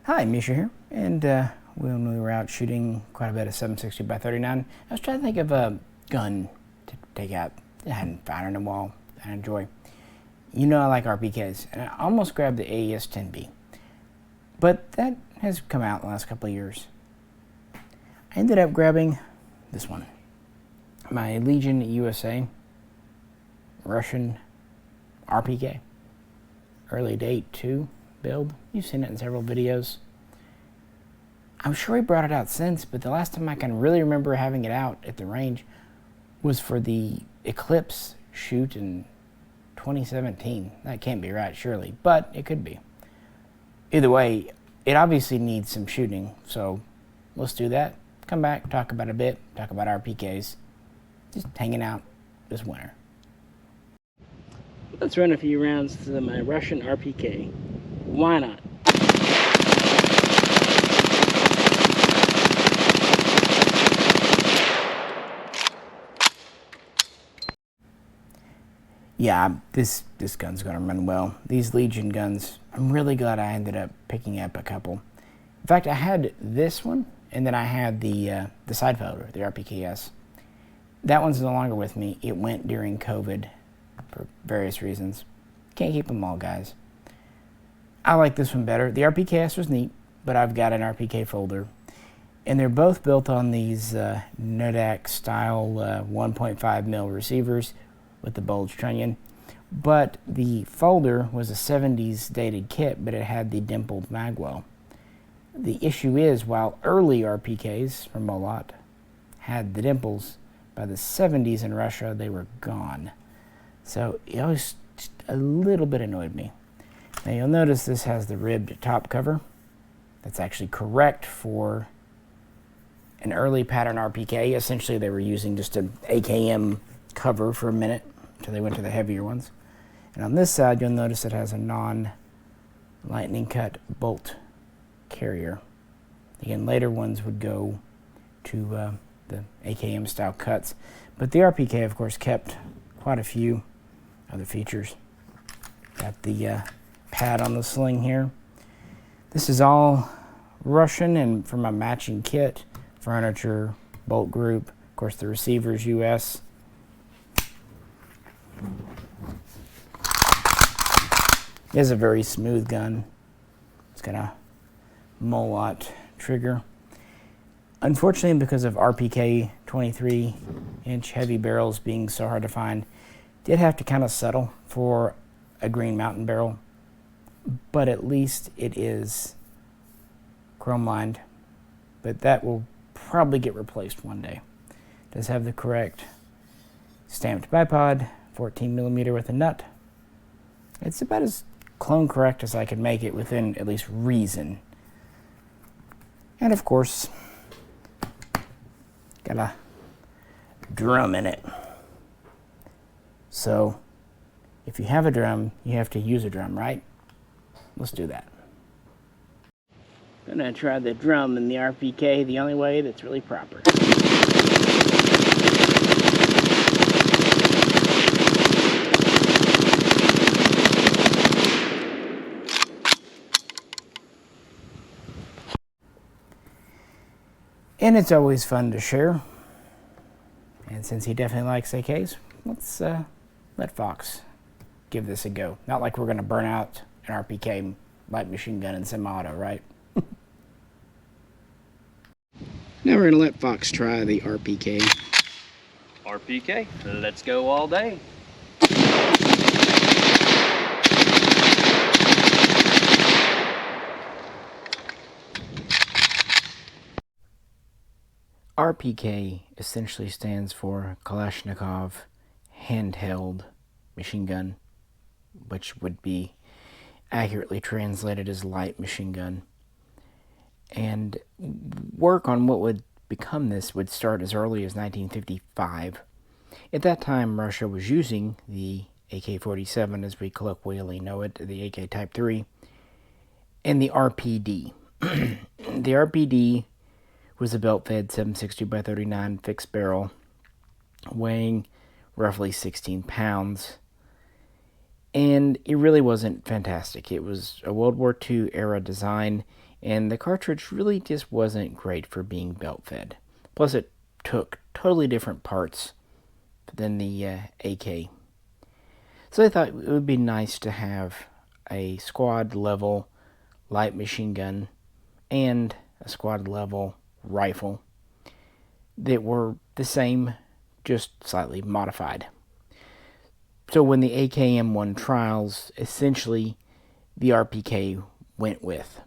Hi, Misha here, and when we were out shooting quite a bit of 760 by 39, I was trying to think of a gun to take out that I hadn't found in a while that I enjoy. You know I like RPKs, and I almost grabbed the AES10B, but that has come out in the last couple of years. I ended up grabbing this one, my Legion USA Russian RPK, early date 2 build. You've seen it in several videos. I'm sure he brought it out since, but the last time I can really remember having it out at the range was for the Eclipse shoot in 2017. That can't be right, surely, but it could be. Either way, it obviously needs some shooting, so let's do that. Come back, talk about it a bit, talk about RPKs. Just hanging out this winter. Let's run a few rounds to my Russian RPK. Why not? Yeah, this gun's gonna run well. These Legion guns, I'm really glad I ended up picking up a couple. In fact, I had this one, and then I had the side folder, the RPKS. That one's no longer with me. It went during COVID for various reasons. Can't keep them all, guys. I like this one better. The RPKS was neat, but I've got an RPK folder. And they're both built on these Nodak style 1.5 mil receivers with the bulge trunnion. But the folder was a 70s dated kit, but it had the dimpled magwell. The issue is, while early RPKs from Molot had the dimples, by the 70s in Russia, they were gone. So it always just a little bit annoyed me. Now you'll notice this has the ribbed top cover. That's actually correct for an early pattern RPK. Essentially they were using just an AKM cover for a minute until they went to the heavier ones. And on this side you'll notice it has a non-lightning cut bolt carrier. Again, later ones would go to the AKM style cuts. But the RPK of course kept quite a few other features. Got the pad on the sling here. This is all Russian, and for my matching kit, furniture, bolt group, of course the receiver's US. It is a very smooth gun. It's got a Molot trigger. Unfortunately, because of RPK 23-inch heavy barrels being so hard to find, did have to kind of settle for a Green Mountain barrel. But at least it is chrome lined, but that will probably get replaced one day. It does have the correct stamped bipod, 14mm with a nut. It's about as clone correct as I could make it within at least reason. And of course, got a drum in it. So if you have a drum, you have to use a drum, right? Let's do that. I'm gonna try the drum in the RPK the only way that's really proper. And it's always fun to share. And since he definitely likes AKs, let's let Fox give this a go. Not like we're gonna burn out an RPK light machine gun and semi-auto, right? Now we're gonna let Fox try the RPK. RPK, let's go all day. RPK essentially stands for Kalashnikov handheld machine gun, which would be accurately translated as light machine gun. And work on what would become this would start as early as 1955. At that time, Russia was using the AK-47, as we colloquially know it, the AK Type 3, and the RPD. The RPD was a belt-fed 760 by 39 fixed barrel, weighing roughly 16 pounds. And it really wasn't fantastic. It was a World War II era design, and the cartridge really just wasn't great for being belt fed. Plus, it took totally different parts than the AK. So I thought it would be nice to have a squad level light machine gun and a squad level rifle that were the same, just slightly modified. So when the AKM1 trials, essentially the RPK went with.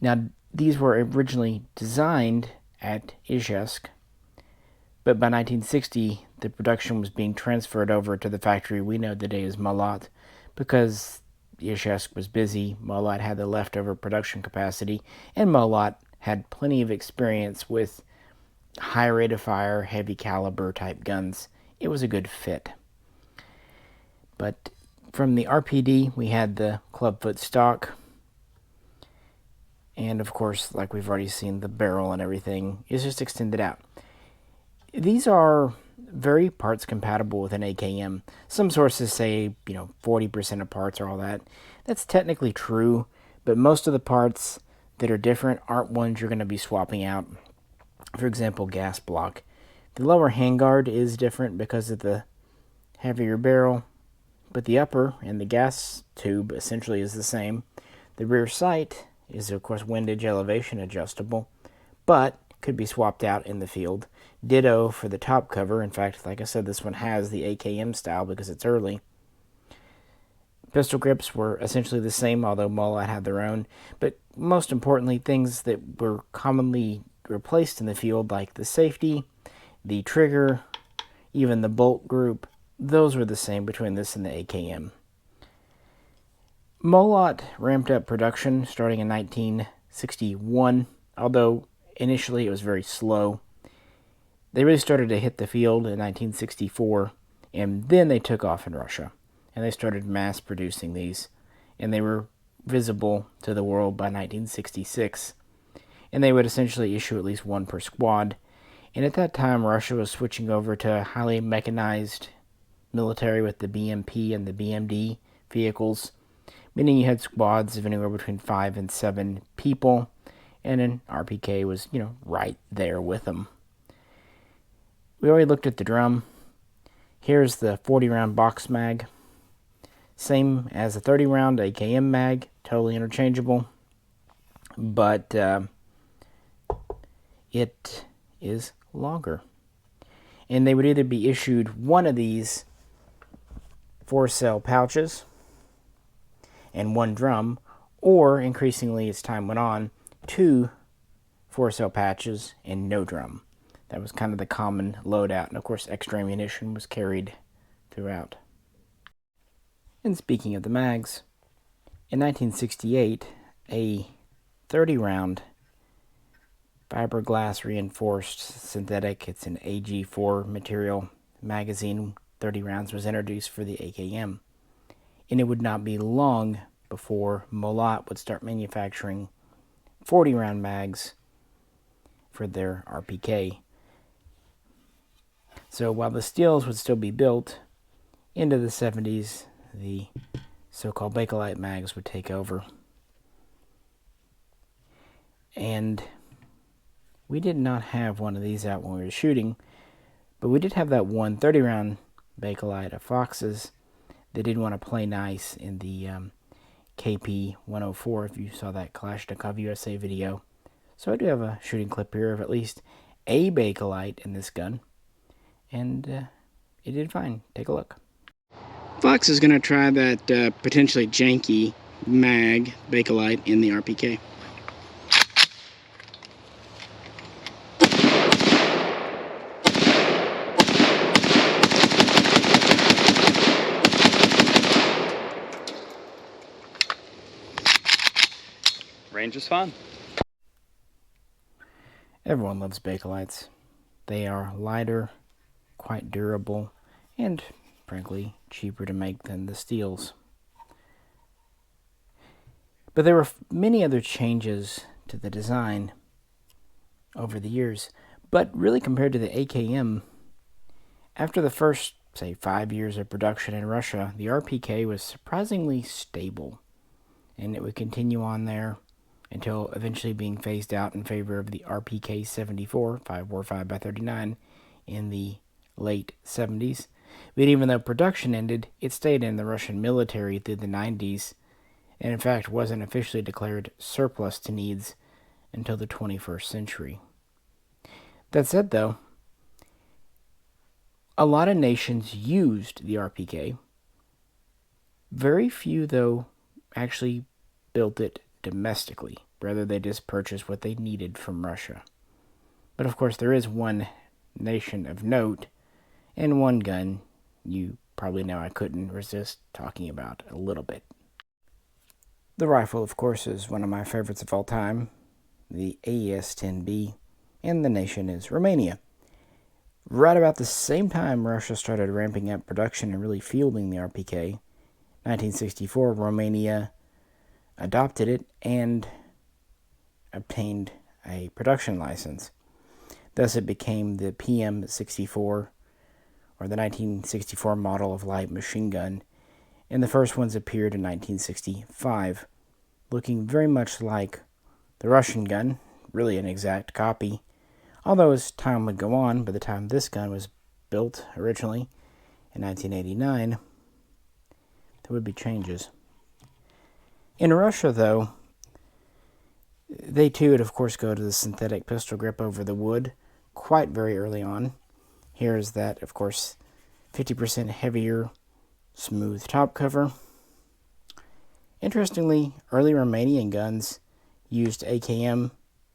Now, these were originally designed at Izhevsk, but by 1960, the production was being transferred over to the factory we know today as Molot, because Izhevsk was busy, Molot had the leftover production capacity, and Molot had plenty of experience with high rate of fire, heavy caliber type guns. It was a good fit. But from the RPD, we had the clubfoot stock, and of course, like we've already seen, the barrel and everything is just extended out. These are very parts compatible with an AKM. Some sources say, 40% of parts are all that. That's technically true, but most of the parts that are different aren't ones you're going to be swapping out. For example, gas block. The lower handguard is different because of the heavier barrel, but the upper and the gas tube essentially is the same. The rear sight is, of course, windage elevation adjustable, but could be swapped out in the field. Ditto for the top cover. In fact, like I said, this one has the AKM style because it's early. Pistol grips were essentially the same, although Molot had their own. But most importantly, things that were commonly replaced in the field, like the safety, the trigger, even the bolt group, those were the same between this and the AKM. Molot ramped up production starting in 1961, although initially it was very slow. They really started to hit the field in 1964, and then they took off in Russia, and they started mass producing these, and they were visible to the world by 1966, and they would essentially issue at least one per squad. And at that time, Russia was switching over to highly mechanized military with the BMP and the BMD vehicles, meaning you had squads of anywhere between 5 and 7 people, and an RPK was, right there with them. We already looked at the drum. Here's the 40-round box mag. Same as the 30-round AKM mag, totally interchangeable, but it is longer. And they would either be issued one of these 4-cell pouches and one drum, or increasingly as time went on, 2 4-cell patches and no drum. That was kind of the common loadout, and of course extra ammunition was carried throughout. And speaking of the mags, in 1968, a 30-round fiberglass reinforced synthetic, it's an AG4 material magazine, 30 rounds, was introduced for the AKM. And it would not be long before Molot would start manufacturing 40-round mags for their RPK. So while the steels would still be built, into the 70s, the so-called Bakelite mags would take over. And we did not have one of these out when we were shooting, but we did have that one 30-round Bakelite of Fox's. They did want to play nice in the KP 104, if you saw that Kalashnikov USA video. So I do have a shooting clip here of at least a Bakelite in this gun, and it did fine. Take a look. Fox is going to try that potentially janky mag Bakelite in the RPK. Range is fine. Everyone loves Bakelites. They are lighter, quite durable, and frankly cheaper to make than the steels. But there were many other changes to the design over the years. But really, compared to the AKM, after the first, say, 5 years of production in Russia, the RPK was surprisingly stable, and it would continue on there until eventually being phased out in favor of the RPK 74 545x39 in the late 70s. But even though production ended, it stayed in the Russian military through the 90s, and in fact wasn't officially declared surplus to needs until the 21st century. That said, though, a lot of nations used the RPK. Very few, though, actually built it domestically. Rather, they just purchased what they needed from Russia. But of course, there is one nation of note, and one gun you probably know I couldn't resist talking about a little bit. The rifle, of course, is one of my favorites of all time, the AES10B, and the nation is Romania. Right about the same time Russia started ramping up production and really fielding the RPK, 1964, Romania adopted it and obtained a production license. Thus, it became the PM64, or the 1964 model of light machine gun, and the first ones appeared in 1965, looking very much like the Russian gun, really an exact copy. Although as time would go on, by the time this gun was built originally in 1989, there would be changes. In Russia, though, they too would of course go to the synthetic pistol grip over the wood quite very early on. Here is that, of course, 50% heavier, smooth top cover. Interestingly, early Romanian guns used AKM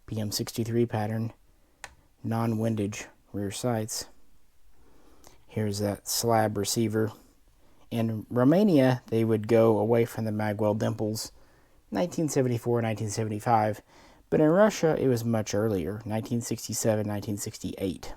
PM63 pattern non-windage rear sights. Here's that slab receiver. In Romania, they would go away from the magwell dimples 1974, 1975, but in Russia it was much earlier, 1967, 1968.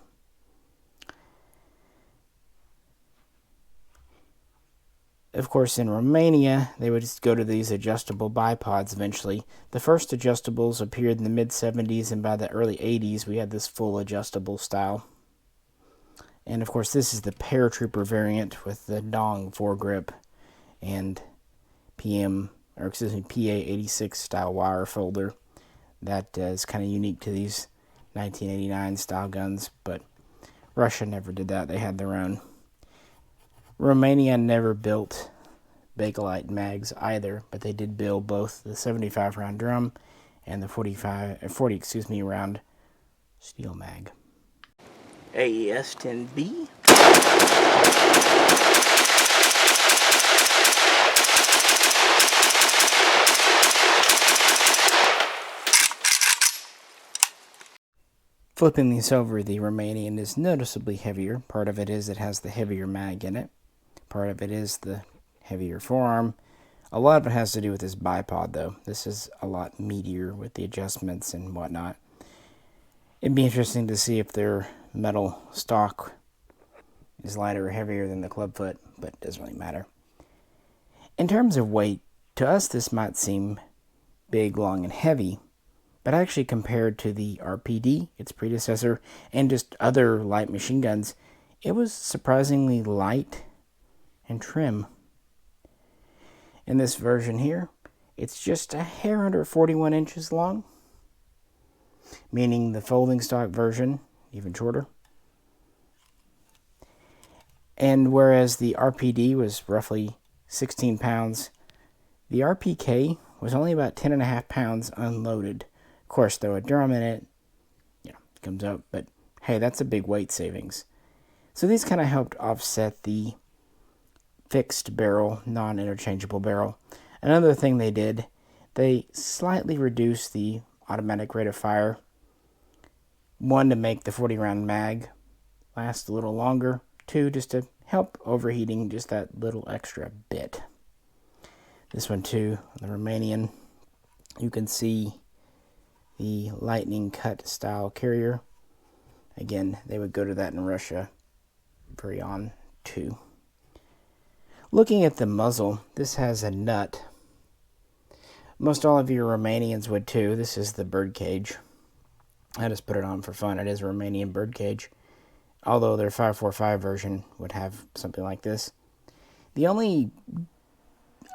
Of course, in Romania, they would go to these adjustable bipods eventually. The first adjustables appeared in the mid-70s, and by the early 80s, we had this full adjustable style. And of course, this is the paratrooper variant with the dong foregrip and PA86 style wire folder. That is kind of unique to these 1989 style guns, but Russia never did that. They had their own. Romania never built Bakelite mags either, but they did build both the 75 round drum and the 40 round steel mag. AES10B. Flipping these over, the Romanian is noticeably heavier. Part of it is it has the heavier mag in it. Part of it is the heavier forearm. A lot of it has to do with this bipod, though. This is a lot meatier with the adjustments and whatnot. It'd be interesting to see if their metal stock is lighter or heavier than the clubfoot, but it doesn't really matter. In terms of weight, to us this might seem big, long, and heavy, but actually compared to the RPD, its predecessor, and just other light machine guns, it was surprisingly light and trim. In this version here, it's just a hair under 41 inches long, meaning the folding stock version, even shorter. And whereas the RPD was roughly 16 pounds, the RPK was only about 10.5 pounds unloaded. Of course, throw a drum in it, it comes up, but hey, that's a big weight savings. So these kind of helped offset the fixed barrel, non-interchangeable barrel. Another thing they did, they slightly reduced the automatic rate of fire. One, to make the 40 round mag last a little longer. Two, just to help overheating just that little extra bit. This one too, the Romanian, you can see the lightning cut style carrier. Again, they would go to that in Russia very on too. Looking at the muzzle, this has a nut. Most all of your Romanians would too. This is the birdcage. I just put it on for fun. It is a Romanian birdcage, although their 545 version would have something like this. The only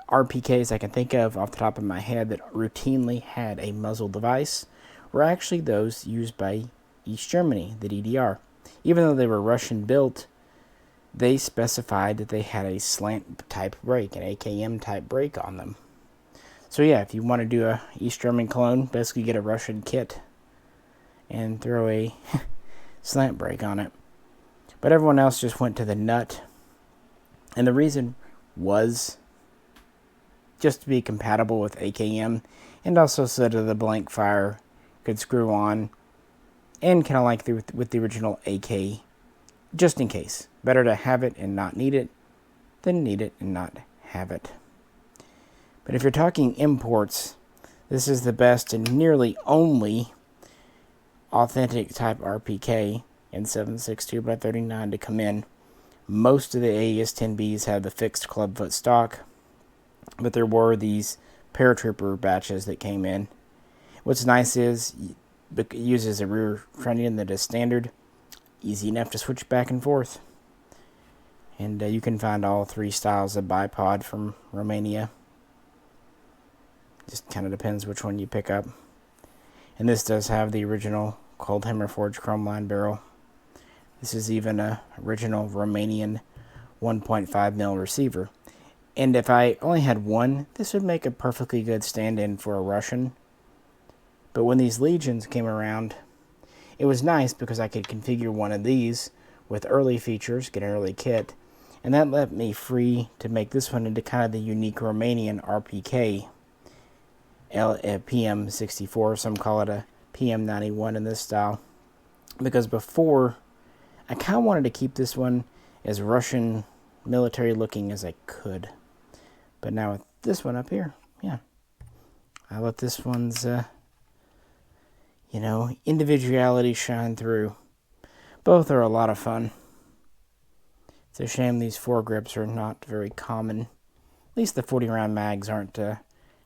RPKs I can think of off the top of my head that routinely had a muzzle device were actually those used by East Germany, the DDR. Even though they were Russian built, they specified that they had a slant type brake, an AKM type brake on them. So yeah, if you want to do a East German clone, basically get a Russian kit and throw a slant brake on it. But everyone else just went to the nut. And the reason was just to be compatible with AKM, and also so that the blank fire could screw on, and kind of like with the original AK, just in case. Better to have it and not need it than need it and not have it. But if you're talking imports, this is the best and nearly only authentic type RPK in 7.62x39 to come in. Most of the AES10Bs have the fixed clubfoot stock, but there were these paratrooper batches that came in. What's nice is it uses a rear trunnion that is standard, easy enough to switch back and forth. And you can find all three styles of bipod from Romania. Just kind of depends which one you pick up. And this does have the original cold hammer forged chrome line barrel. This is even a original Romanian 1.5mm receiver. And if I only had one, this would make a perfectly good stand-in for a Russian. But when these Legions came around, it was nice because I could configure one of these with early features, get an early kit, and that left me free to make this one into kind of the unique Romanian RPK PM64. Some call it a PM91 in this style. Because before, I kind of wanted to keep this one as Russian military looking as I could. But now with this one up here, yeah, I let this one's, individuality shine through. Both are a lot of fun. It's a shame these foregrips are not very common. At least the 40 round mags aren't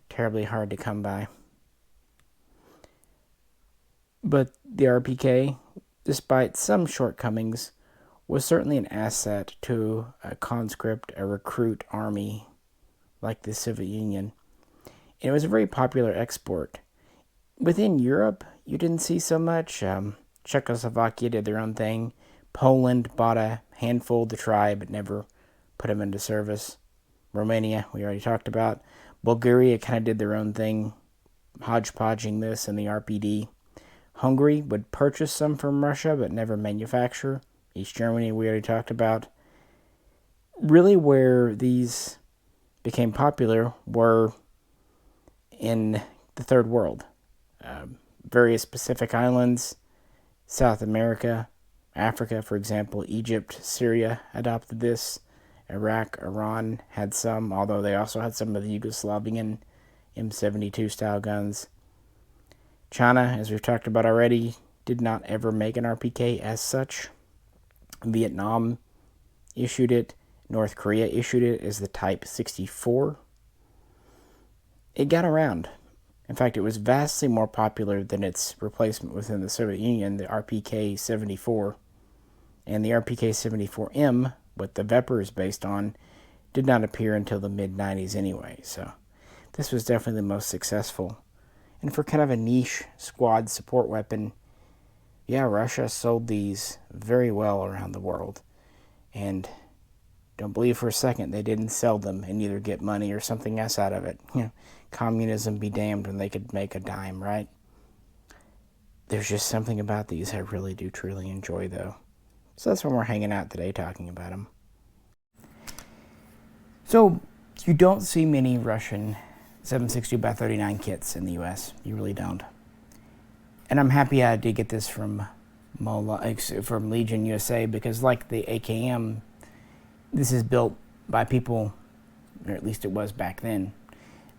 terribly hard to come by. But the RPK, despite some shortcomings, was certainly an asset to a conscript, a recruit army like the Soviet Union. And it was a very popular export. Within Europe, you didn't see so much. Czechoslovakia did their own thing. Poland bought a handful to try, but never put them into service. Romania, we already talked about. Bulgaria kind of did their own thing, hodgepodging this in the RPD. Hungary would purchase some from Russia, but never manufacture. East Germany, we already talked about. Really where these became popular were in the Third World. Various Pacific islands, South America, Africa, for example, Egypt, Syria adopted this. Iraq, Iran had some, although they also had some of the Yugoslavian M72 style guns. China, as we've talked about already, did not ever make an RPK as such. Vietnam issued it. North Korea issued it as the Type 64. It got around. In fact, it was vastly more popular than its replacement within the Soviet Union, the RPK-74. And the RPK-74M, what the Vepr is based on, did not appear until the mid-90s anyway. So this was definitely the most successful. And for kind of a niche squad support weapon, yeah, Russia sold these very well around the world. And don't believe for a second they didn't sell them and either get money or something else out of it. Communism be damned when they could make a dime, right? There's just something about these I really do truly enjoy, though. So that's why we're hanging out today talking about them. So you don't see many Russian 7.62x39 kits in the U.S. You really don't. And I'm happy I did get this from Molot, from Legion USA, because like the AKM, this is built by people, or at least it was back then,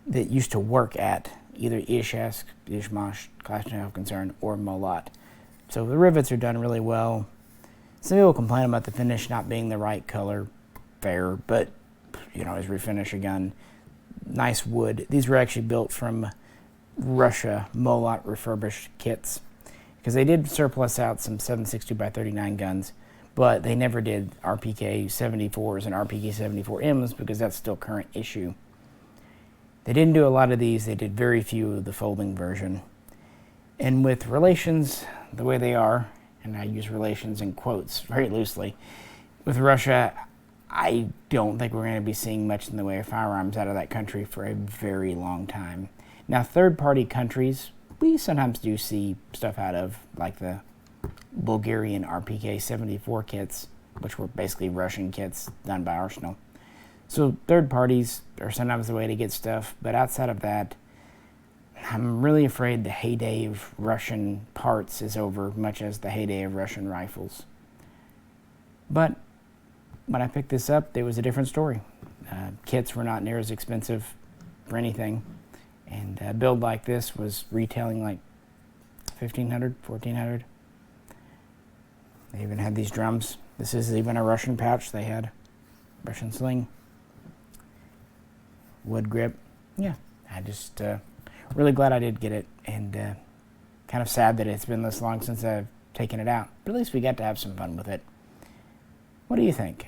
that used to work at either Ishmash, Kalashnikov Concern, or Molot. So the rivets are done really well. Some people complain about the finish not being the right color. Fair, but you know, as refinish a gun, nice wood. These were actually built from Russia, Molot refurbished kits, because they did surplus out some 7.62x39 guns, but they never did RPK 74s and RPK 74Ms because that's still current issue. They didn't do a lot of these. They did very few of the folding version. And with relations the way they are, and I use relations in quotes very loosely, with Russia, I don't think we're going to be seeing much in the way of firearms out of that country for a very long time. Now, third-party countries, we sometimes do see stuff out of, like the Bulgarian RPK 74 kits, which were basically Russian kits done by Arsenal. So third parties are sometimes the way to get stuff, but outside of that, I'm really afraid the heyday of Russian parts is over, much as the heyday of Russian rifles. But when I picked this up, there was a different story. Kits were not near as expensive for anything, and a build like this was retailing like $1,500, $1,400. They even had these drums. This is even a Russian pouch they had. Russian sling. Wood grip. Yeah, I just really glad I did get it, and kind of sad that it's been this long since I've taken it out. But at least we got to have some fun with it. What do you think?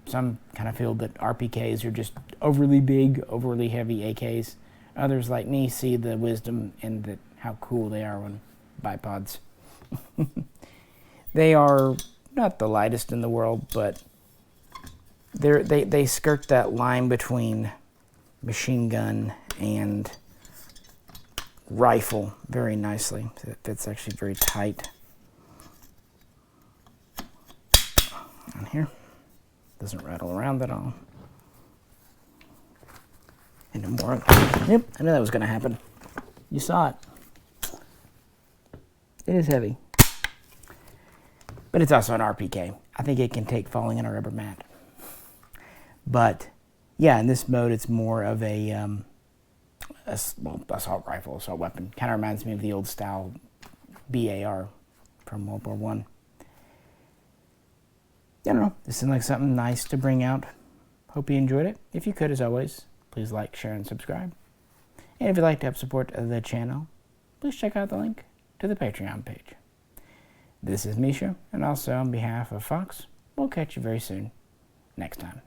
Some kind of feel that RPKs are just overly big, overly heavy AKs. Others, like me, see the wisdom in how cool they are when bipods. They are not the lightest in the world, but they skirt that line between machine gun and rifle very nicely. It fits actually very tight on here. Doesn't rattle around at all. And more. Yep, I knew that was going to happen. You saw it. It is heavy. But it's also an RPK. I think it can take falling in a rubber mat. But yeah, in this mode, it's more of a assault rifle, assault weapon. Kind of reminds me of the old style BAR from World War I. I don't know. This seemed like something nice to bring out. Hope you enjoyed it. If you could, as always, please like, share, and subscribe. And if you'd like to help support the channel, please check out the link to the Patreon page. This is Misha, and also on behalf of Fox, we'll catch you very soon next time.